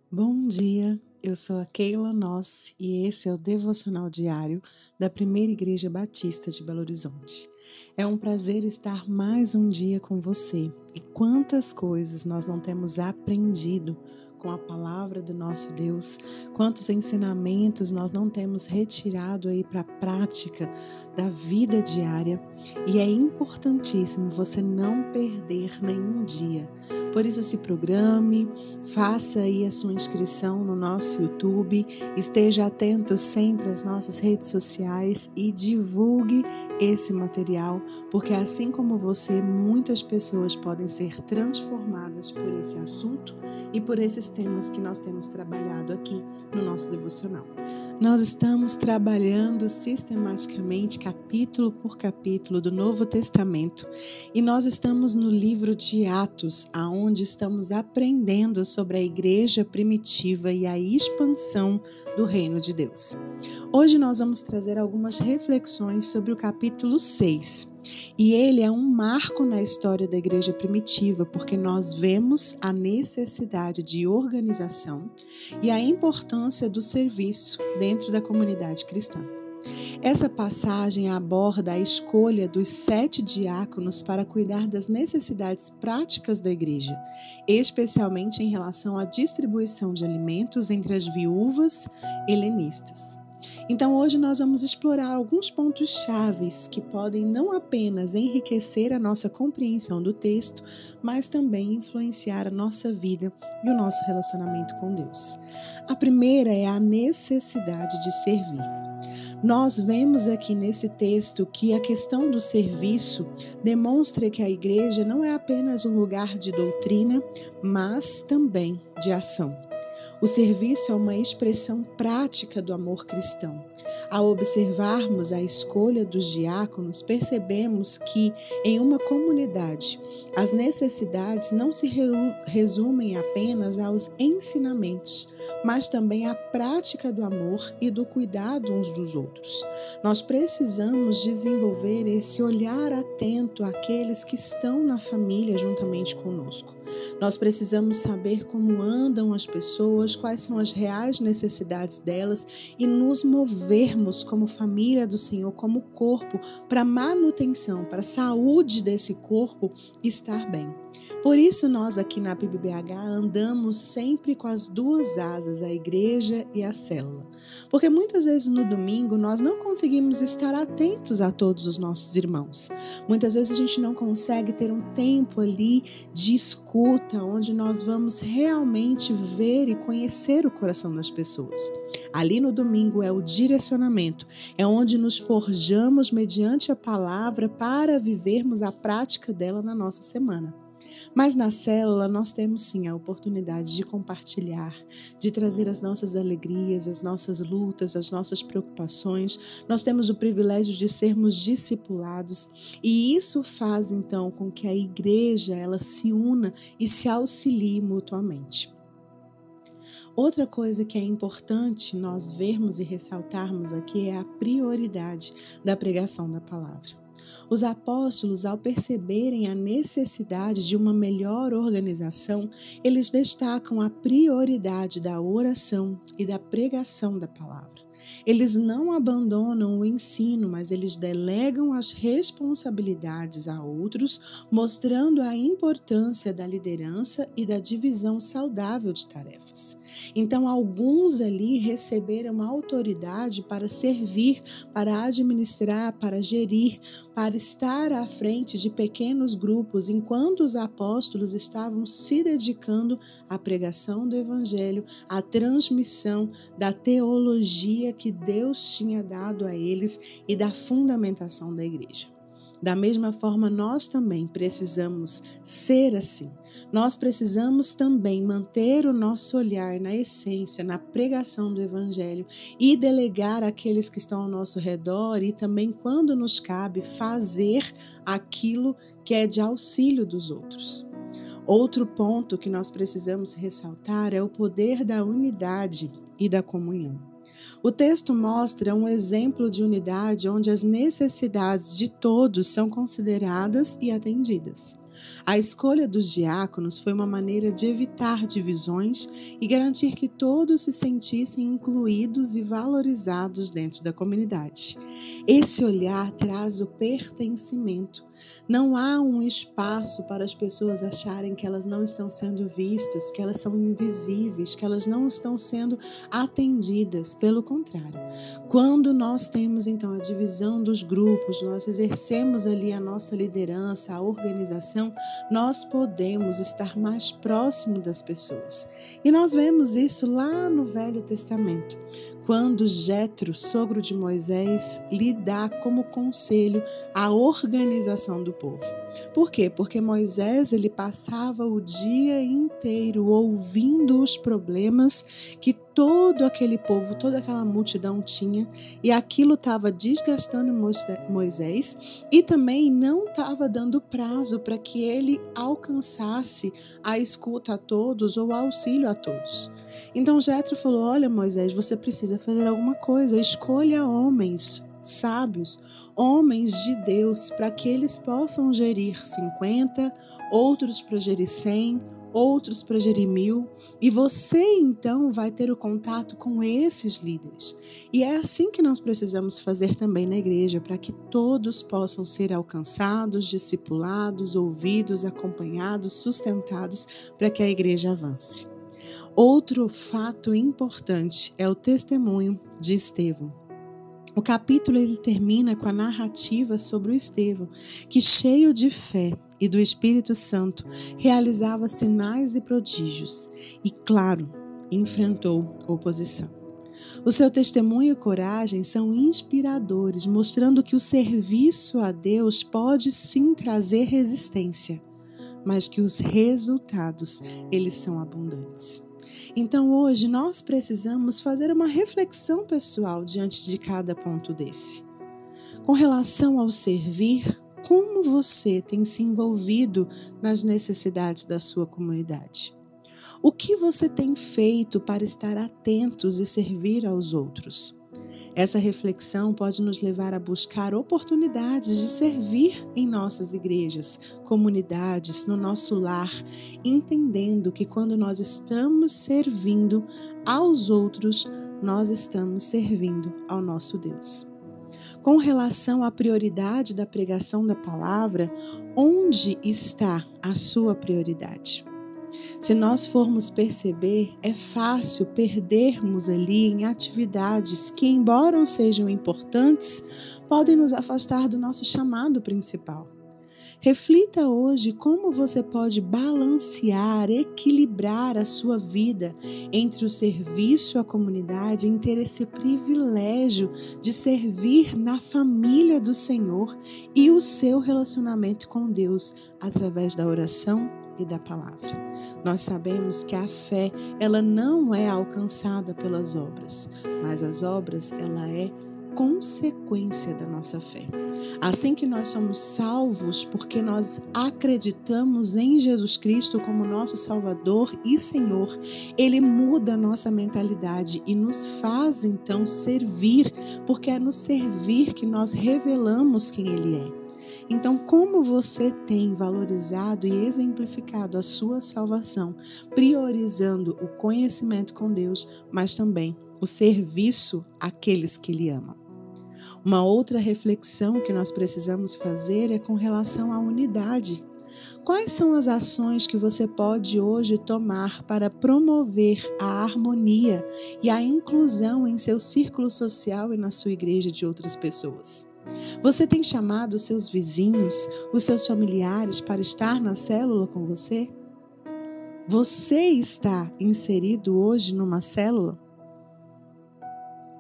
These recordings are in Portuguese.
Bom dia, eu sou a Keila Noss e esse é o Devocional Diário da Primeira Igreja Batista de Belo Horizonte. É um prazer estar mais um dia com você e quantas coisas nós não temos aprendido com a palavra do nosso Deus, quantos ensinamentos nós não temos retirado aí para a prática da vida diária, e é importantíssimo você não perder nenhum dia. Por isso se programe, faça aí a sua inscrição no nosso YouTube, esteja atento sempre às nossas redes sociais e divulgue esse material, porque assim como você, muitas pessoas podem ser transformadas por esse assunto e por esses temas que nós temos trabalhado aqui no nosso devocional. Nós estamos trabalhando sistematicamente, capítulo por capítulo do Novo Testamento, e nós estamos no livro de Atos, aonde estamos aprendendo sobre a igreja primitiva e a expansão do reino de Deus. Hoje nós vamos trazer algumas reflexões sobre o capítulo 6, e ele é um marco na história da igreja primitiva, porque nós vemos a necessidade de organização e a importância do serviço dentro da comunidade cristã. Essa passagem aborda a escolha dos 7 diáconos para cuidar das necessidades práticas da igreja, especialmente em relação à distribuição de alimentos entre as viúvas helenistas. Então hoje nós vamos explorar alguns pontos chaves que podem não apenas enriquecer a nossa compreensão do texto, mas também influenciar a nossa vida e o nosso relacionamento com Deus. A primeira é a necessidade de servir. Nós vemos aqui nesse texto que a questão do serviço demonstra que a igreja não é apenas um lugar de doutrina, mas também de ação. O serviço é uma expressão prática do amor cristão. Ao observarmos a escolha dos diáconos, percebemos que, em uma comunidade, as necessidades não se resumem apenas aos ensinamentos, mas também à prática do amor e do cuidado uns dos outros. Nós precisamos desenvolver esse olhar atento àqueles que estão na família juntamente conosco. Nós precisamos saber como andam as pessoas, quais são as reais necessidades delas e nos movermos como família do Senhor, como corpo, para a manutenção, para a saúde desse corpo estar bem. Por isso nós aqui na PIBBH andamos sempre com as duas asas, a igreja e a célula. Porque muitas vezes no domingo nós não conseguimos estar atentos a todos os nossos irmãos. Muitas vezes a gente não consegue ter um tempo ali de escuta, onde nós vamos realmente ver e conhecer o coração das pessoas. Ali no domingo é o direcionamento, é onde nos forjamos mediante a palavra para vivermos a prática dela na nossa semana. Mas na célula nós temos sim a oportunidade de compartilhar, de trazer as nossas alegrias, as nossas lutas, as nossas preocupações. Nós temos o privilégio de sermos discipulados e isso faz então com que a igreja ela se una e se auxilie mutuamente. Outra coisa que é importante nós vermos e ressaltarmos aqui é a prioridade da pregação da palavra. Os apóstolos, ao perceberem a necessidade de uma melhor organização, eles destacam a prioridade da oração e da pregação da palavra. Eles não abandonam o ensino, mas eles delegam as responsabilidades a outros, mostrando a importância da liderança e da divisão saudável de tarefas. Então, alguns ali receberam autoridade para servir, para administrar, para gerir, para estar à frente de pequenos grupos, enquanto os apóstolos estavam se dedicando à pregação do evangelho, à transmissão da teologia que Deus tinha dado a eles e da fundamentação da igreja. Da mesma forma, nós também precisamos ser assim. Nós precisamos também manter o nosso olhar na essência, na pregação do evangelho e delegar àqueles que estão ao nosso redor e também, quando nos cabe, fazer aquilo que é de auxílio dos outros. Outro ponto que nós precisamos ressaltar é o poder da unidade e da comunhão. O texto mostra um exemplo de unidade onde as necessidades de todos são consideradas e atendidas. A escolha dos diáconos foi uma maneira de evitar divisões e garantir que todos se sentissem incluídos e valorizados dentro da comunidade. Esse olhar traz o pertencimento. Não há um espaço para as pessoas acharem que elas não estão sendo vistas, que elas são invisíveis, que elas não estão sendo atendidas. Pelo contrário, quando nós temos então a divisão dos grupos, nós exercemos ali a nossa liderança, a organização, nós podemos estar mais próximo das pessoas. E nós vemos isso lá no Velho Testamento, quando Jetro, sogro de Moisés, lhe dá como conselho a organização do povo. Por quê? Porque Moisés ele passava o dia inteiro ouvindo os problemas que todo aquele povo, toda aquela multidão tinha, e aquilo estava desgastando Moisés e também não estava dando prazo para que ele alcançasse a escuta a todos ou auxílio a todos. Então Jetro falou: olha, Moisés, você precisa fazer alguma coisa, escolha homens sábios, homens de Deus, para que eles possam gerir 50, outros para gerir 100, outros para gerir 1000, e você então vai ter o contato com esses líderes. E é assim que nós precisamos fazer também na igreja, para que todos possam ser alcançados, discipulados, ouvidos, acompanhados, sustentados, para que a igreja avance. Outro fato importante é o testemunho de Estevão. O capítulo ele termina com a narrativa sobre o Estevão, que cheio de fé e do Espírito Santo, realizava sinais e prodígios e, claro, enfrentou oposição. O seu testemunho e coragem são inspiradores, mostrando que o serviço a Deus pode sim trazer resistência, mas que os resultados, eles são abundantes. Então hoje nós precisamos fazer uma reflexão pessoal diante de cada ponto desse. Com relação ao servir, como você tem se envolvido nas necessidades da sua comunidade? O que você tem feito para estar atentos e servir aos outros? Essa reflexão pode nos levar a buscar oportunidades de servir em nossas igrejas, comunidades, no nosso lar, entendendo que quando nós estamos servindo aos outros, nós estamos servindo ao nosso Deus. Com relação à prioridade da pregação da palavra, onde está a sua prioridade? Se nós formos perceber, é fácil perdermos ali em atividades que, embora sejam importantes, podem nos afastar do nosso chamado principal. Reflita hoje como você pode balancear, equilibrar a sua vida entre o serviço à comunidade e ter esse privilégio de servir na família do Senhor e o seu relacionamento com Deus através da oração e da palavra. Nós sabemos que a fé, ela não é alcançada pelas obras, mas as obras, ela é consequência da nossa fé. Assim que nós somos salvos porque nós acreditamos em Jesus Cristo como nosso Salvador e Senhor, Ele muda a nossa mentalidade e nos faz então servir, porque é no servir que nós revelamos quem Ele é. Então, como você tem valorizado e exemplificado a sua salvação, priorizando o conhecimento com Deus, mas também o serviço àqueles que Ele ama? Uma outra reflexão que nós precisamos fazer é com relação à unidade. Quais são as ações que você pode hoje tomar para promover a harmonia e a inclusão em seu círculo social e na sua igreja de outras pessoas? Você tem chamado os seus vizinhos, os seus familiares para estar na célula com você? Você está inserido hoje numa célula?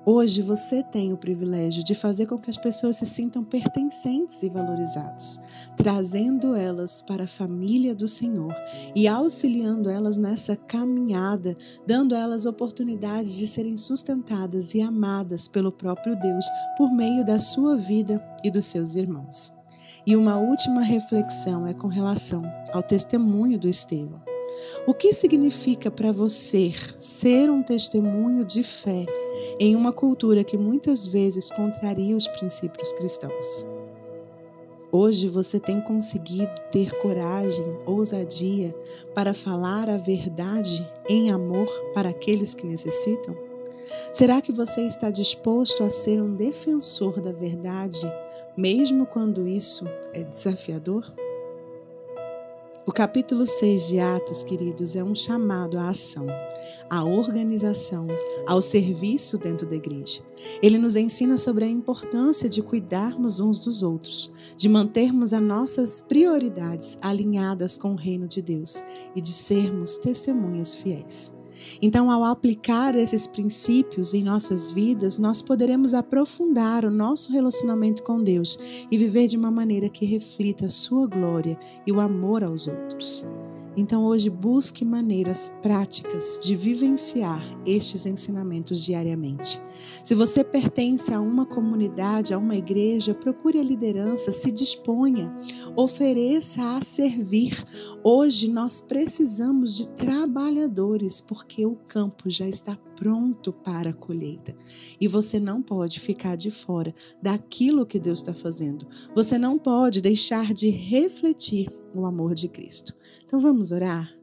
Hoje você tem o privilégio de fazer com que as pessoas se sintam pertencentes e valorizados, trazendo elas para a família do Senhor e auxiliando elas nessa caminhada, dando a elas oportunidades de serem sustentadas e amadas pelo próprio Deus por meio da sua vida e dos seus irmãos. E uma última reflexão é com relação ao testemunho do Estevão. O que significa para você ser um testemunho de fé em uma cultura que muitas vezes contraria os princípios cristãos? Hoje você tem conseguido ter coragem, ousadia para falar a verdade em amor para aqueles que necessitam? Será que você está disposto a ser um defensor da verdade, mesmo quando isso é desafiador? O capítulo 6 de Atos, queridos, é um chamado à ação, à organização, ao serviço dentro da igreja. Ele nos ensina sobre a importância de cuidarmos uns dos outros, de mantermos as nossas prioridades alinhadas com o reino de Deus e de sermos testemunhas fiéis. Então, ao aplicar esses princípios em nossas vidas, nós poderemos aprofundar o nosso relacionamento com Deus e viver de uma maneira que reflita a sua glória e o amor aos outros. Então, hoje, busque maneiras práticas de vivenciar estes ensinamentos diariamente. Se você pertence a uma comunidade, a uma igreja, procure a liderança, se disponha, ofereça a servir. Hoje nós precisamos de trabalhadores, porque o campo já está pronto para a colheita. E você não pode ficar de fora daquilo que Deus está fazendo. Você não pode deixar de refletir o amor de Cristo. Então vamos orar?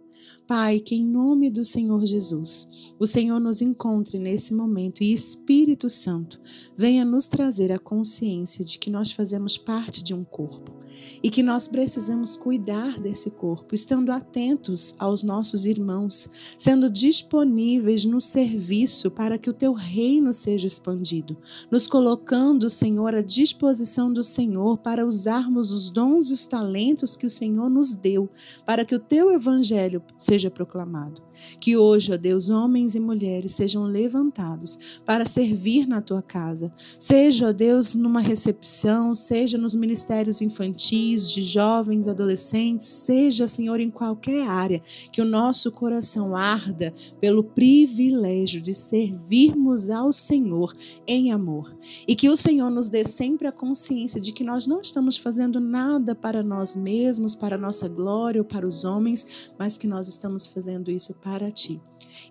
Pai, que em nome do Senhor Jesus, o Senhor nos encontre nesse momento e Espírito Santo venha nos trazer a consciência de que nós fazemos parte de um corpo e que nós precisamos cuidar desse corpo, estando atentos aos nossos irmãos, sendo disponíveis no serviço para que o Teu reino seja expandido, nos colocando, Senhor, à disposição do Senhor para usarmos os dons e os talentos que o Senhor nos deu, para que o Teu evangelho seja proclamado. Que hoje, ó Deus, homens e mulheres sejam levantados para servir na Tua casa, seja, ó Deus, numa recepção, seja nos ministérios infantis, de jovens, adolescentes, seja, Senhor, em qualquer área, que o nosso coração arda pelo privilégio de servirmos ao Senhor em amor. E que o Senhor nos dê sempre a consciência de que nós não estamos fazendo nada para nós mesmos, para a nossa glória ou para os homens, mas que nós estamos fazendo isso para Ti.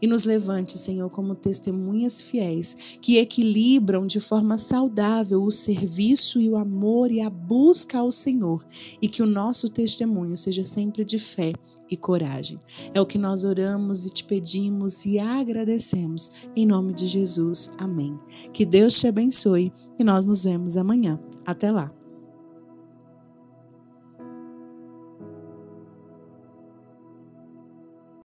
E nos levante, Senhor, como testemunhas fiéis que equilibram de forma saudável o serviço e o amor e a busca ao Senhor, e que o nosso testemunho seja sempre de fé e coragem. É o que nós oramos e te pedimos e agradecemos. Em nome de Jesus. Amém. Que Deus te abençoe e nós nos vemos amanhã. Até lá.